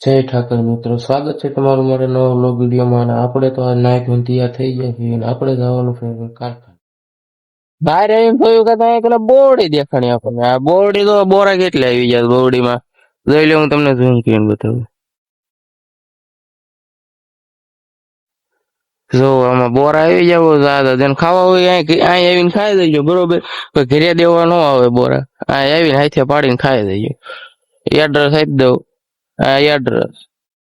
જય ઠાકર મિત્રો, સ્વાગત છે તમારું મારા નવા વ્લોગ વિડીયોમાં. અને આપણે તો આ નાઈટ માં તૈયાર થઈ ગયા છીએ અને આપણે જવાનું છે કારખાને. બહાર આવીને જોયું કે ત્યાં પેલા બોરડી દેખાણી આપણને. આ બોરડી તો બોરા કેટલી આવી જાય બોરડીમાં, જોઈ લે. હું તમને ઝૂમ કરીને બતાવું. જો આમાં બોરા આવી જાવ, જેને ખાવા હોય અહીં આવીને ખાઈ દેજો, બરોબર. કોઈ ઘરે દેવા ન આવે બોરા, અહીં આવીને હાથે પાડીને ખાઈ દેજો. એડ્રેસ આપી દઉં. આ એડ્રેસ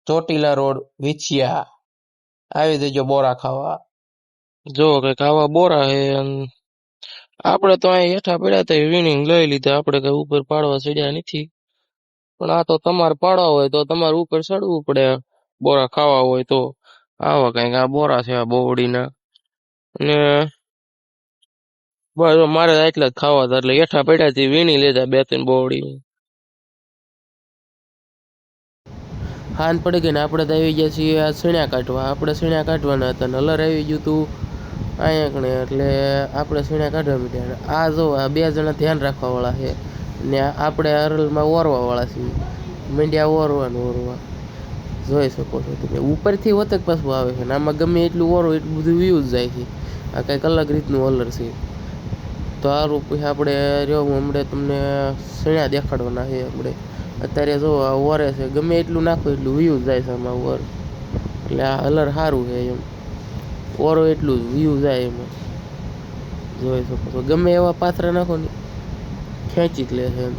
ચોટીલા રોડ, વિછિયા. આવી દેજો બોરા ખાવા. જો કઈક આવા બોરા હે. આપણે તો અહીં હેઠા પડ્યા હતા, વિનિંગ લઈ લીધા. આપણે કઈ ઉપર પાડવા ચડ્યા નથી, પણ આ તો તમારે પાડવા હોય તો તમારે ઉપર ચડવું પડે. બોરા ખાવા હોય તો આવા કઈક આ બોરા છે આ બોવડીના. અને બસ મારે એટલા જ ખાવા હતા, એટલે હેઠા પડ્યા થી વીણી લીધા 2-3 બોવડી. હાન પડી ગઈ ને આપણે તો આવી ગયા છીએ આ સીણ્યા કાઢવા. આપણે સીણ્યા કાઢવાના હતા ને અલર આવી ગયું તું અહીંયા કણે, એટલે આપણે સીણ્યા કાઢવા માંડ્યા. આ જો આ 2 જણા ધ્યાન રાખવા વાળા છે ને આપણે અરલમાં ઓરવા વાળા છીએ. મીંડ્યા ઓરવા જોઈ શકો છો તમે. ઉપરથી વતક પાછું આવે છે ને આમાં ગમે એટલું ઓરો એટલું બધું વ્યૂઝ જાય છે. આ કંઈક અલગ રીતનું અલર છે. તો આ રૂપ આપણે રહ્યો હમણાં તમને સીણ્યા દેખાડવાના છે. આપણે અત્યારે જો આ ઓરે છે, ગમે એટલું નાખો એટલું વ્યૂઝ જાય છે આમાં ઓર. એટલે આ અલર સારું છે એમ, ઓરો એટલું વ્યૂ જાય એમાં. જોઈ શકો છો ગમે એવા પાથરા નાખો ને ખેંચી જ લે છે એમ.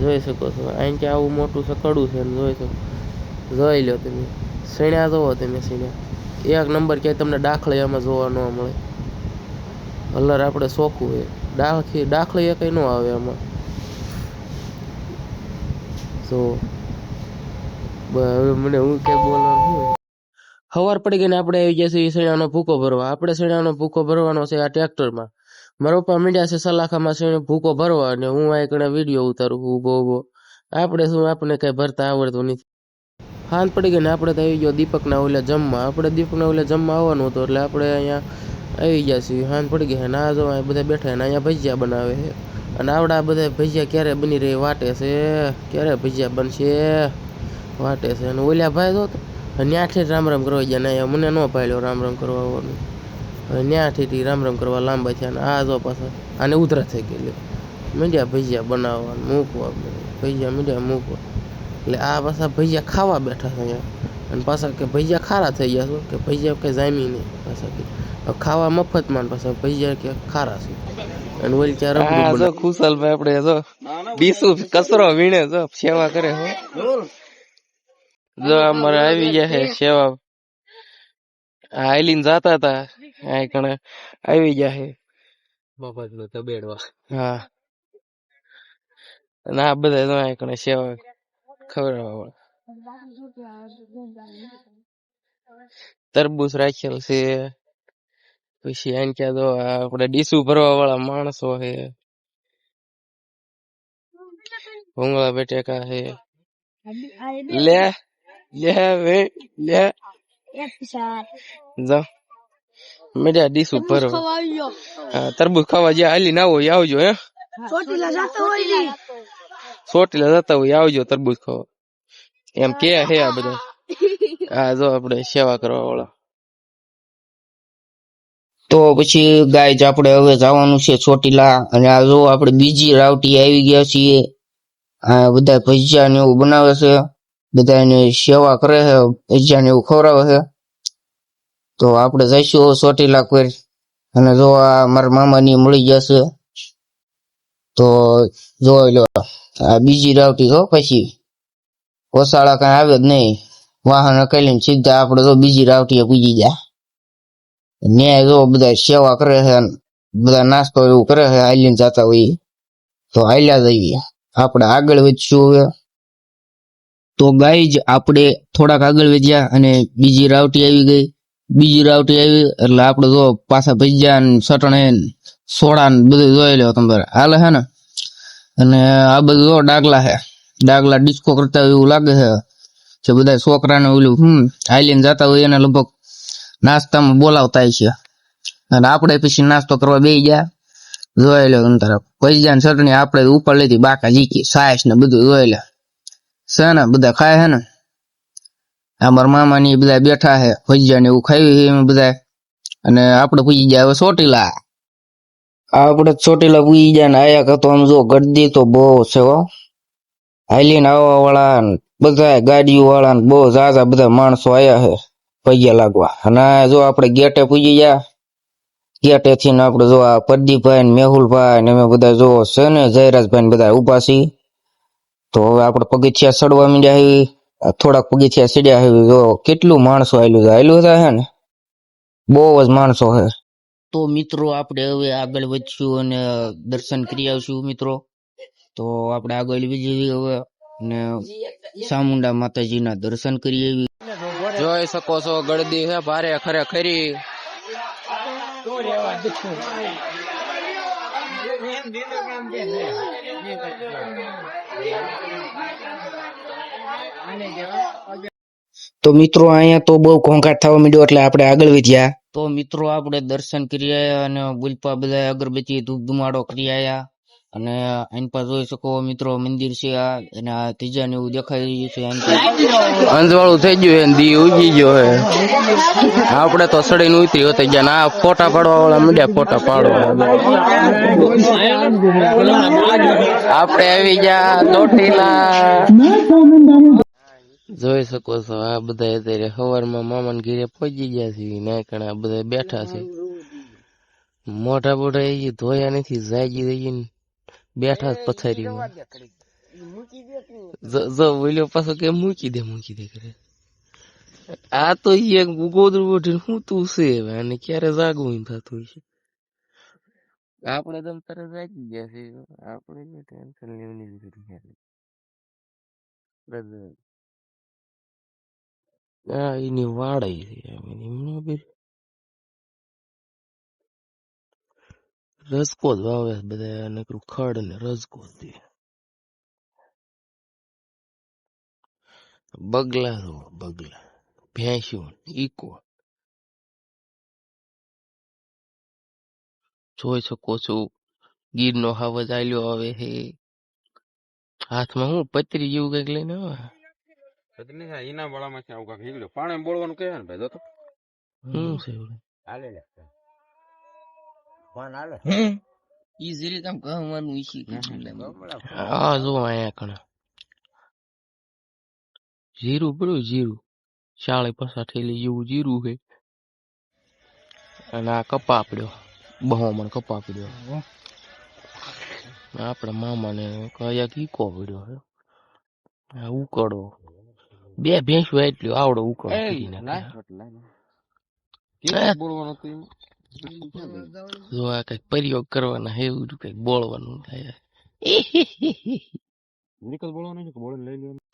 જોઈ શકો છો અહીં કે આવું મોટું સકડું છે ને જોઈ શકો. જોઈ લો તમે સીણ્યા જોવો તમે. સીણ્યા એક નંબર ક્યાંય તમને દાખલે એમાં જોવા ન મળે. અલર આપણે ચોખ્ખું હોય, દાખલે એ કંઈ ન આવે એમાં. તો હવે મને હું કે બોલવાનું. સવાર પડી ગઈ ને આપણે આવી ગયા છીએ શેણાનો ભૂકો ભરવા. આપણે શેણાનો ભૂકો ભરવાનો છે આ ટ્રેક્ટરમાં. મારા પપ્પા મીડ્યા છે સલાખામાં શેણે ભૂકો ભરવા, અને હું આ કણે વિડીયો ઉતારું ઊભો. આપણે શું, આપણને કઈ ભરતા આવડતું નથી. હાન પડી ગઈ ને આપણે તો આવી ગયો દીપકના ઓલે જમવા. આપણે દીપકના ઓલે જમવા આવવાનું હતું, એટલે આપણે અહીંયા આવી ગયા છીએ. હાન પડી ગઈ ને આ જો અહીંયા બધા બેઠા ને અહીંયા ભજીયા બનાવે છે. અને આવડા બધા ભજીયા ક્યારે બની રહી વાટે છે, ક્યારે ભજીયા બનશે વાટે છે. અને ઓલ્યા ભાઈ જો ન્યાથી રામ રામ કરવા ગયા ને મને ન પાડ્યો રામ રામ કરવા આવવાનું. ન્યાથી રામ રામ કરવા લાંબા થયા ને આ જો પાછા આને ઉધરા થઈ ગયેલી. મીડિયા ભજીયા બનાવવાનું મૂકવા, ભજીયા મીડિયા મૂકવા. એટલે આ પાછા ભજીયા ખાવા બેઠા છે અહીંયા. અને પાછા કે ભજીયા ખારા થઈ ગયા છો, કે ભજીયા કંઈ જામી નહીં. પાછા કે ખાવા મફતમાં, પાછા ભજીયા કે ખારા છે. અને ઓલી ત્યાં રબડી ખુશાલભાઈ આપણે જો બીસું કચરો વીણે જો સેવા કરે હો. જો અમારે આવી ગયા છે સેવા. હાઈલીન જાતા હતા આ કણે આવી ગયા છે મફત નું તબેડવા. હા, અને આ બધા જો આ કણે સેવા ખવડાવવા વાળા. તરબૂચ રાખેલ છે. પછી આને ક્યાં જો આપણે ડીસું ભરવા વાળા માણસો છે. ભૂંગળા બટેકા છે. લે મેં ડીસું ભરવા. તરબૂચ ખાવા જ્યાં હાલી ના હોય આવજો. હે ચોટીલા જતા હોય આવજો તરબૂચ ખાવા એમ કે હે આ બધા. હા જો આપણે સેવા કરવા વાળા. તો પછી ગાય આપણે હવે જવાનું છે ચોટીલા. અને આ જો આપણે બીજી રાવટી આવી ગયા છીએ. આ બધા ભજીયા ને એવું બનાવે છે, બધાને સેવા કરે છે, ભજીયા ને એવું ખવડાવે છે. તો આપણે જઈશું ચોટીલા કોઈ. અને જો આ મારા મામાની મળી જશે તો જોઈ લો. આ બીજી રાવટી જો પછી ઓસાળા કઈ આવે જ નહીં. વાહન અકેલીને સીધા આપણે જો બીજી રાવટીએ પૂજી જાય. ન્યાય જો બધા સેવા કરે છે, બધા નાસ્તો એવું કરે છે. હાલીને જતા હોય તો હાલ્યા જઈએ. આપણે આગળ વધશું હવે. તો ગાય જ આપણે થોડાક આગળ વધ્યા અને બીજી રાવટી આવી ગઈ. બીજી રાવટી આવી એટલે આપણે જો પાછા ભજીયા ને ચટણી સોડા ને બધું જોઈ લો તમારે હાલે છે ને. અને આ બધું જો ડાગલા છે. ડાગલા ડિસ્કો કરતા એવું લાગે છે કે બધા છોકરાને ઓલું હાલીને જતા હોય એને લગભગ નાસ્તામાં બોલાવતા છે. અને આપણે પછી નાસ્તો કરવા બેસી ગયા. જોઈ લો અંતર ભજીયા ને ચટણી આપણે ઉપર લીધી, બાકા જીકી સાસ ને બધું જોઈ લે છે ને. બધા ખાય છે ને. અમારા મામા ની બધા બેઠા છે ભજીયા ને એવું ખાવી છે એમ બધા અને આપણે પૂછી ગયા હવે ચોટીલા આપણે ચોટીલા પૂછી ગયા ને આયા કરતો આમ જો ગરદી તો બહુ છે હો હાલીને આવવા વાળા બધા ગાડીઓ વાળા બહુ ઝાઝા બધા માણસો આયા છે ભજીયા લાગવા અને જો આપણે ગેટે પૂજી ગયા ગેટે થી આપણે જો આ પ્રદીપભાઈ ને મેહુલભાઈ ને અમે બધા જો છે ને જયરાજભાઈ ને બધા ઉભા છીએ તો હવે આપણે પગથિયા ચડવા માંડ્યા છીએ થોડાક પગથિયા ચડ્યા છે જો કેટલું માણસો આયલું છે ને બહુ જ માણસો છે તો મિત્રો આપણે હવે આગળ વધશું અને દર્શન કરી આવશું મિત્રો તો આપણે આગળ વધી હવે ને ચામુંડા માતાજીના દર્શન કરી આવી જોઈ શકો છો ગળદી છે ભારે ખરેખરી તો મિત્રો અહીંયા તો બહુ ઘોંઘાટ થવા માંડ્યો એટલે આપણે આગળ વધ્યા તો મિત્રો આપણે દર્શન કરી આવ્યા અને બુલપા બધા અગરબત્તી ધૂપ ધુમાડો કરી આવ્યા અને આની પાસે જોઈ શકો મિત્રો મંદિર છે આ અને આ ત્રીજા ને એવું દેખાઈ રહ્યું છે અંજવાળું થઈ ગયું છે દી ઉગી ગયો છે આપણે તો સડીને ઉતરી હોતી ગયા ના ફોટા પાડવા વાળા મીડિયા ફોટા પાડવા આપણે આવી ગયા ચોટીલા જોઈ શકો છો આ બધા અત્યારે સવારમાં મામા ઘરે પહોંચી ગયા છે નાયકણા બધા બેઠા છે મોટા મોટા એ ધોયા નથી જાગી રહીને બેઠા પથારીમાં બોલ્યો પાછો કે મૂકી દે કરે આ તો એક ગોદરું ઉઠીને હું તું છે અને ક્યારે જાગવું થતું છે આપણે તમ તરત જાગી ગયા છે આપણે ટેન્શન લેવાની જરૂર હા એની વાડાઈ છે એમને રસકો જ વાવે બધા નકરું ખડ ને રસકો દે બગલા ભેંસ્યું ઈકો જોઈ શકો છો ગીરનો હવા ચાલ્યો આવે છે હાથમાં હું પતરી જેવું કઈક લઈને આવે એના વાળામાં આવું કાંક નીકળ્યું પાણી બોલવાનું કહે ને ભાઈ જોતો શું છે હાલે લે ફોન હાલે ઈ જરી કામ કહવાનું ઈશી હા જો અહીંયા કણા જીરું પડ્યું જીરું શાળે પસાર થયેલી જેવું જીરું છે અને આ કપા પડ્યો બહુમણ કપા પડ્યો આપડા મામાને કયા ઈકો પડ્યો છે આ ઉકળો બે ભેંસું એટલું આવડો ઉકળો જો આ કઈક પ્રયોગ કરવાના હે એવું કઈક બોલવાનું થાય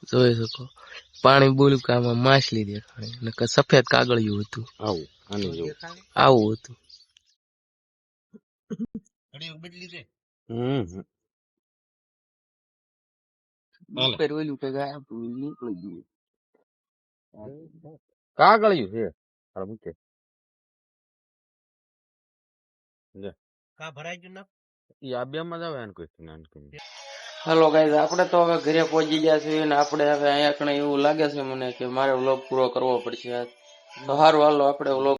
જોઈ શકો પાણી બોલ્યું કે આમાં માછલી દેખાણી સફેદ કાગળિયું હતું આવું હતું કાગળિયું છે હેલો ગાઈઝ આપણે તો હવે ઘરે પહોંચી ગયા છીએ અને આપણે હવે અહીંયા કણે એવું લાગે છે મને કે મારે વ્લોગ પૂરો કરવો પડશે તો સારું હાલો આપણે વ્લોગ